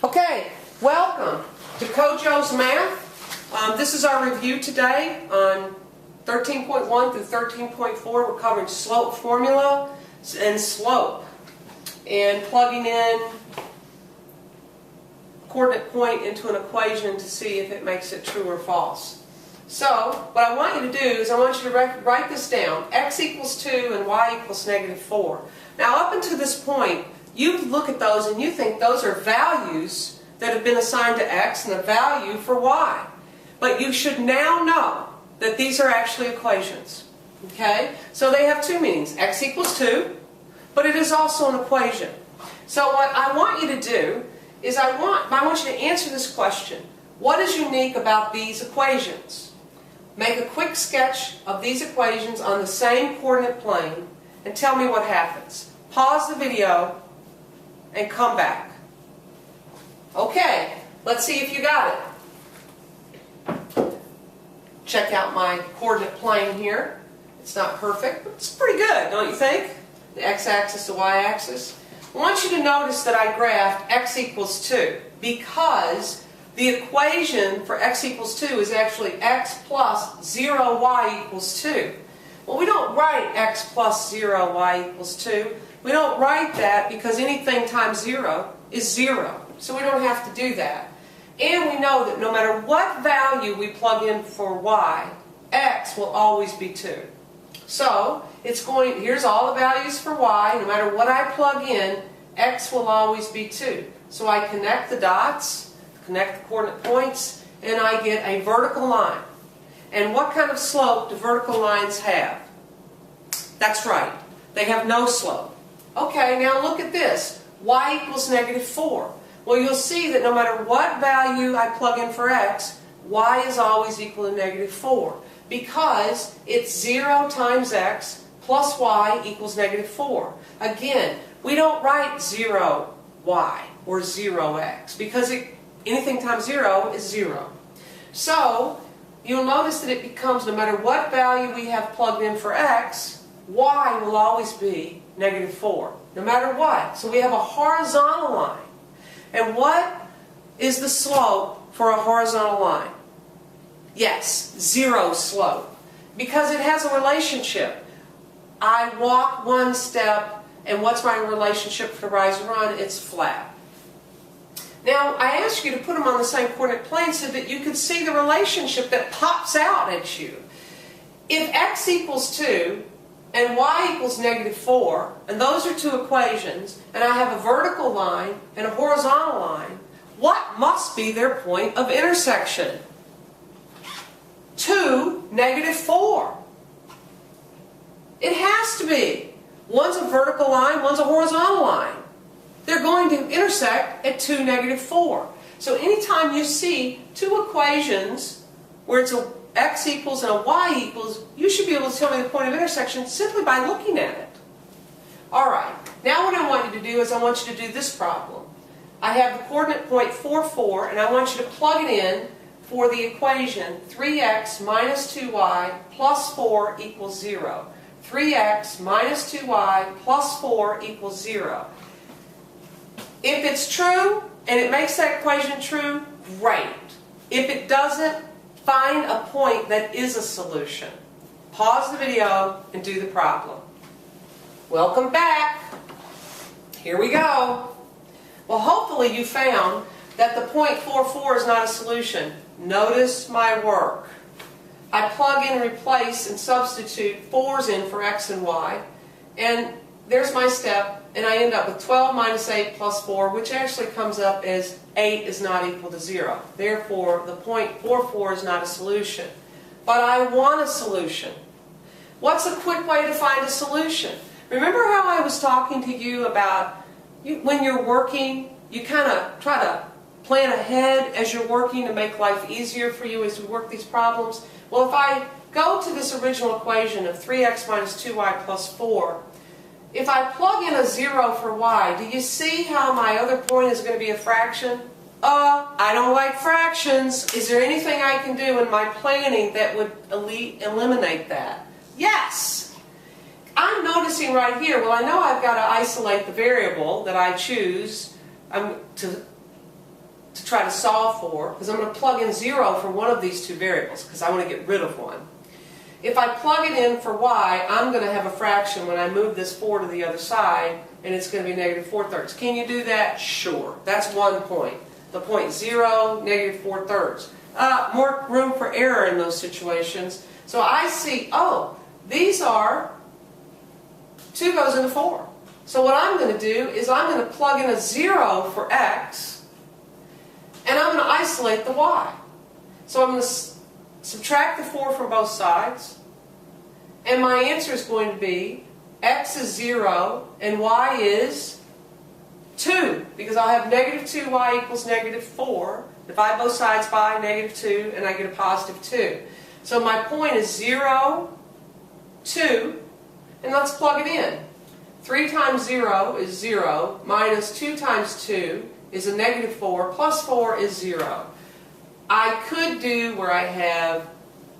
Okay, welcome to Kojo's Math. This is our review today on 13.1 through 13.4. We're covering slope formula and slope and plugging in coordinate point into an equation to see if it makes it true or false. So, what I want you to do is I want you to write this down. X equals 2 and y equals -4. Now, up until this point, you look at those and you think those are values that have been assigned to x and a value for y. But you should now know that these are actually equations. Okay? So they have two meanings. X equals 2, but it is also an equation. So what I want you to do is I want you to answer this question. What is unique about these equations? Make a quick sketch of these equations on the same coordinate plane and tell me what happens. Pause the video and come back. Okay, let's see if you got it. Check out my coordinate plane here. It's not perfect, but it's pretty good, don't you think? The x-axis, the y-axis. I want you to notice that I graphed x equals 2 because the equation for x equals 2 is actually x plus 0y equals 2. Well, we don't write x plus 0y equals 2. We don't write that because anything times 0 is 0. So we don't have to do that. And we know that no matter what value we plug in for y, x will always be 2. So here's all the values for y. No matter what I plug in, x will always be 2. So I connect the dots, connect the coordinate points, and I get a vertical line. And what kind of slope do vertical lines have? That's right. They have no slope. Okay, now look at this. Y equals -4. Well, you'll see that no matter what value I plug in for x, y is always equal to -4 because it's 0 times x plus y equals -4. Again, we don't write 0y or 0x because anything times 0 is 0. So, you'll notice that it becomes no matter what value we have plugged in for x, y will always be -4, no matter what. So we have a horizontal line. And what is the slope for a horizontal line? Yes, 0 slope. Because it has a relationship. I walk one step, and what's my relationship for rise and run? It's flat. Now, I asked you to put them on the same coordinate plane so that you could see the relationship that pops out at you. If x equals 2, and y equals -4, and those are two equations, and I have a vertical line and a horizontal line, what must be their point of intersection? 2, -4. It has to be. One's a vertical line, one's a horizontal line. They're going to intersect at 2, -4. So anytime you see two equations where it's a x equals and a y equals, you should be able to tell me the point of intersection simply by looking at it. Alright, now what I want you to do is I want you to do this problem. I have the coordinate point 4, 4, and I want you to plug it in for the equation 3x minus 2y plus 4 equals 0. 3x minus 2y plus 4 equals 0. If it's true, and it makes that equation true, great. If it doesn't, find a point that is a solution. Pause the video and do the problem. Welcome back. Here we go. Well, hopefully you found that the point 4, 4 is not a solution. Notice my work. I plug in, replace, and substitute 4's in for x and y. And there's my step, and I end up with 12 minus 8 plus 4, which actually comes up as 8 is not equal to 0. Therefore, the point 4, 4 is not a solution. But I want a solution. What's a quick way to find a solution? Remember how I was talking to you about when you're working, you kind of try to plan ahead as you're working to make life easier for you as you work these problems? Well, if I go to this original equation of 3x minus 2y plus 4, if I plug in a 0 for y, do you see how my other point is going to be a fraction? I don't like fractions. Is there anything I can do in my planning that would eliminate that? Yes! I'm noticing right here, well, I know I've got to isolate the variable that I choose to to try to solve for, because I'm going to plug in 0 for one of these two variables, because I want to get rid of one. If I plug it in for y, I'm going to have a fraction when I move this 4 to the other side, and it's going to be negative 4/3. Can you do that? Sure. That's one point. The point 0, negative 4/3. More room for error in those situations. So I see, oh, these are 2 goes into 4. So what I'm going to do is I'm going to plug in a 0 for x, and I'm going to isolate the y. So I'm going to subtract the 4 from both sides, and my answer is going to be x is 0 and y is 2, because I'll have negative 2y equals negative 4. Divide both sides by negative 2, and I get a positive 2. So my point is 0, 2, and let's plug it in. 3 times 0 is 0, minus 2 times 2 is a negative 4, plus 4 is 0. I could do where I have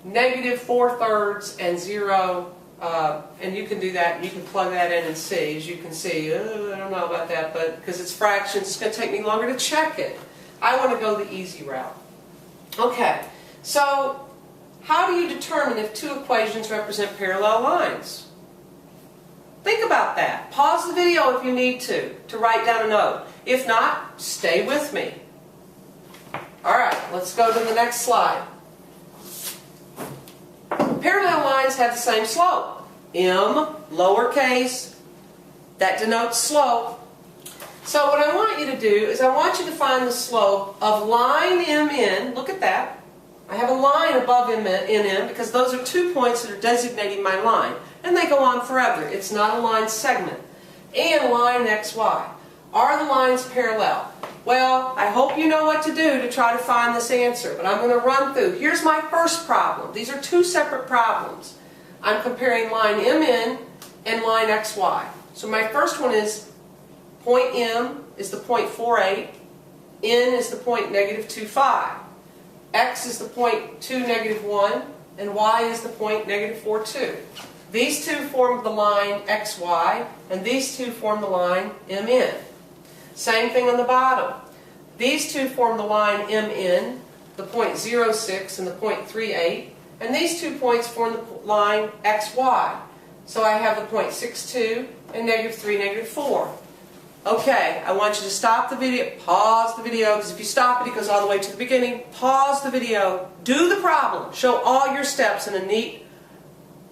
negative 4/3 and 0, and you can do that, and you can plug that in and see. As you can see, I don't know about that, but because it's fractions, it's going to take me longer to check it. I want to go the easy route. Okay, so how do you determine if two equations represent parallel lines? Think about that. Pause the video if you need to write down a note. If not, stay with me. Alright, let's go to the next slide. Parallel lines have the same slope. M, lowercase, that denotes slope. So what I want you to do is I want you to find the slope of line MN. Look at that. I have a line above NM because those are 2 points that are designating my line. And they go on forever. It's not a line segment. And line XY. Are the lines parallel? Well, I hope you know what to do to try to find this answer, but I'm going to run through. Here's my first problem. These are two separate problems. I'm comparing line MN and line XY. So my first one is point M is the point 48, N is the point negative 25, X is the point 2, negative 1, and Y is the point negative 4, 2. These two form the line XY, and these two form the line MN. Same thing on the bottom. These two form the line MN, the point 06 and the point 38, and these 2 points form the line XY. So I have the point 62 and negative 3, negative 4. Okay, I want you to stop the video, pause the video, because if you stop it, it goes all the way to the beginning. Pause the video, do the problem, show all your steps in a neat,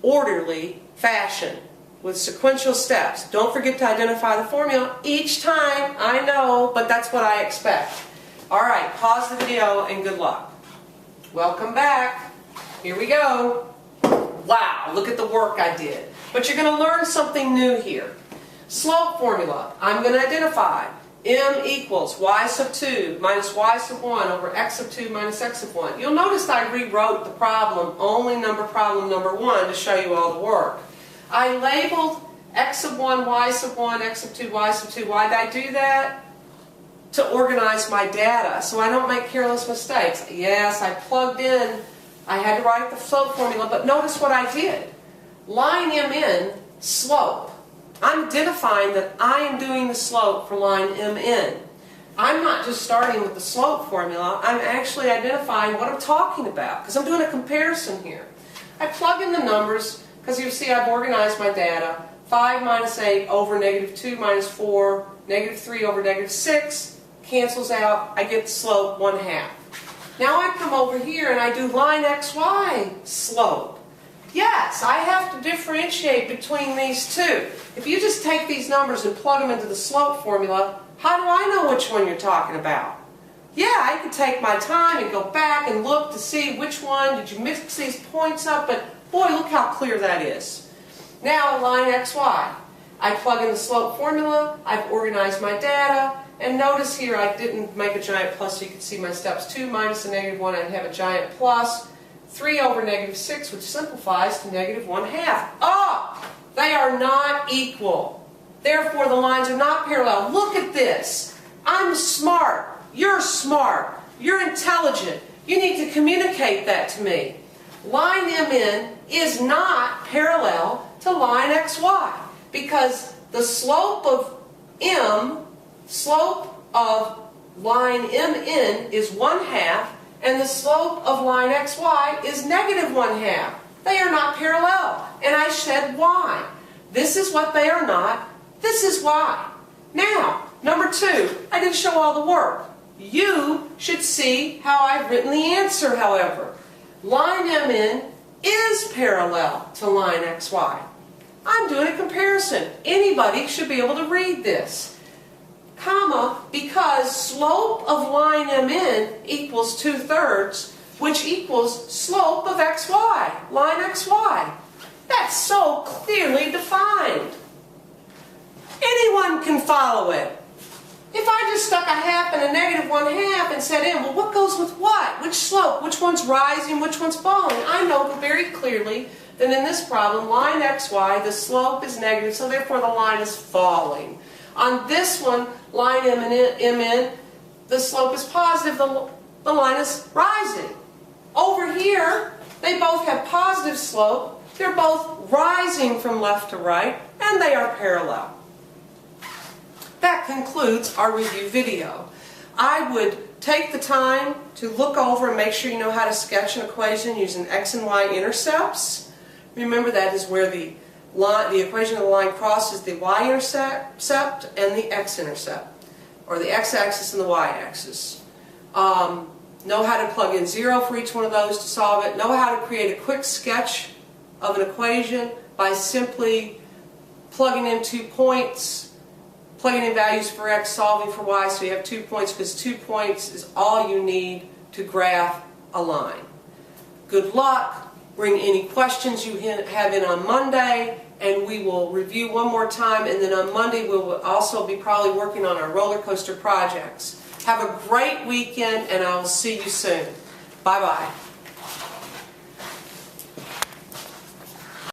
orderly fashion with sequential steps. Don't forget to identify the formula each time. I know, but that's what I expect. Alright, pause the video and good luck. Welcome back. Here we go. Wow, look at the work I did. But you're going to learn something new here. Slope formula. I'm going to identify M equals y sub 2 minus y sub 1 over x sub 2 minus x sub 1. You'll notice I rewrote the problem, only problem number 1, to show you all the work. I labeled x sub 1, y sub 1, x sub 2, y sub 2. Why did I do that? To organize my data so I don't make careless mistakes. Yes, I plugged in, I had to write the slope formula, but notice what I did. Line MN, slope. I'm identifying that I am doing the slope for line MN. I'm not just starting with the slope formula, I'm actually identifying what I'm talking about, because I'm doing a comparison here. I plug in the numbers, because you see I've organized my data. 5 minus 8 over negative 2 minus 4, negative 3 over negative 6, cancels out, I get the slope 1/2. Now I come over here and I do line XY slope. Yes, I have to differentiate between these two. If you just take these numbers and plug them into the slope formula, how do I know which one you're talking about? Yeah, I could take my time and go back and look to see which one, did you mix these points up, but boy, look how clear that is. Now, line XY. I plug in the slope formula, I've organized my data, and notice here I didn't make a giant plus so you can see my steps. 2 minus a negative 1, I'd have a giant plus. 3 over negative 6, which simplifies to negative 1/2. Oh! They are not equal. Therefore, the lines are not parallel. Look at this. I'm smart. You're smart. You're intelligent. You need to communicate that to me. Line MN is not parallel to line XY because the slope of M, slope of line MN is 1/2 and the slope of line XY is -1/2. They are not parallel. And I said why. This is what they are not. This is why. Now, number 2, I didn't show all the work. You should see how I've written the answer, however. Line MN is parallel to line XY. I'm doing a comparison. Anybody should be able to read this. Comma, because slope of line MN equals 2/3, which equals slope of XY, line XY. That's so clearly defined. Anyone can follow it. If I just stuck a half and a -1/2 and said well, what goes with what? Which slope? Which one's rising? Which one's falling? I know very clearly that in this problem, line XY, the slope is negative, so therefore the line is falling. On this one, line MN, the slope is positive, the line is rising. Over here, they both have positive slope. They're both rising from left to right, and they are parallel. That concludes our review video. I would take the time to look over and make sure you know how to sketch an equation using x and y intercepts. Remember, that is where the equation of the line crosses the y-intercept and the x-intercept, or the x-axis and the y-axis. Know how to plug in 0 for each one of those to solve it. Know how to create a quick sketch of an equation by simply plugging in 2 points, plugging in values for x, solving for y, so you have 2 points, because 2 points is all you need to graph a line. Good luck. Bring any questions you have in on Monday, and we will review one more time, and then on Monday we will also be probably working on our roller coaster projects. Have a great weekend, and I will see you soon. Bye-bye.